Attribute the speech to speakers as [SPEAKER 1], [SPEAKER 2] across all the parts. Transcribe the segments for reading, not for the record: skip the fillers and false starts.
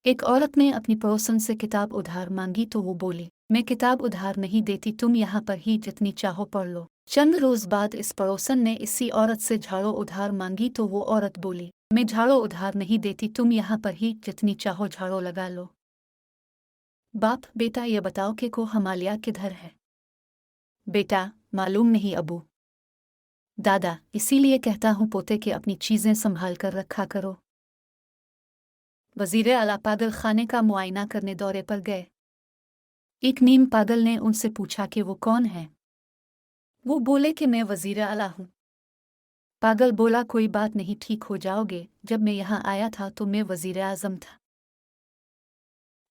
[SPEAKER 1] एक औरत ने अपनी पड़ोसन से किताब उधार मांगी तो वो बोली, मैं किताब उधार नहीं देती, तुम यहाँ पर ही जितनी चाहो पढ़ लो। चंद रोज बाद इस पड़ोसन ने इसी औरत से झाड़ू उधार मांगी तो वो औरत बोली, मैं झाड़ू उधार नहीं देती, तुम यहाँ पर ही जितनी चाहो झाड़ू लगा लो। बाप, बेटा ये बताओ कि को हमालिया किधर है? बेटा, मालूम नहीं अबू। दादा, इसीलिए कहता हूँ पोते कि अपनी चीजें संभाल कर रखा करो। वजीर आला पागल खाने का मुआयना करने दौरे पर गए। एक नीम पागल ने उनसे पूछा कि वो कौन है। वो बोले कि मैं वजीर आला हूँ। पागल बोला, कोई बात नहीं, ठीक हो जाओगे, जब मैं यहाँ आया था तो मैं वजीर आजम था।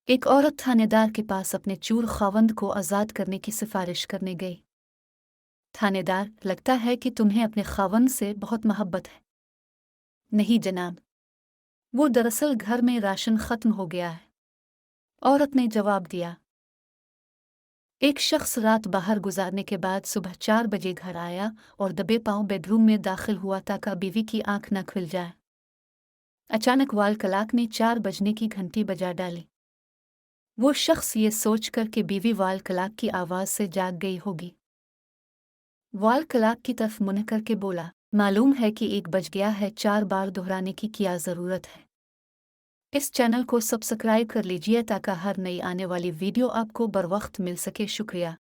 [SPEAKER 1] एक औरत थानेदार के पास अपने चूर खावंद को आज़ाद करने की सिफारिश करने गई। थानेदार, लगता है कि तुम्हें अपने खावंद से बहुत मोहब्बत है। नहीं जनाब, वो दरअसल घर में राशन खत्म हो गया है। औरत ने जवाब दिया। एक शख्स रात बाहर गुजारने के बाद सुबह 4 बजे घर आया और दबे पांव बेडरूम में दाखिल हुआ ताकि बीवी की आंख न खुल जाए। अचानक वाल क्लॉक ने 4 बजने की घंटी बजा डाली। वो शख्स ये सोचकर कि बीवी वाल क्लॉक की आवाज़ से जाग गई होगी, वाल क्लॉक की तरफ मुंह करके बोला, मालूम है कि 1 बज गया है, 4 बार दोहराने की क्या ज़रूरत है। इस चैनल को सब्सक्राइब कर लीजिए ताकि हर नई आने वाली वीडियो आपको बर वक्त मिल सके। शुक्रिया।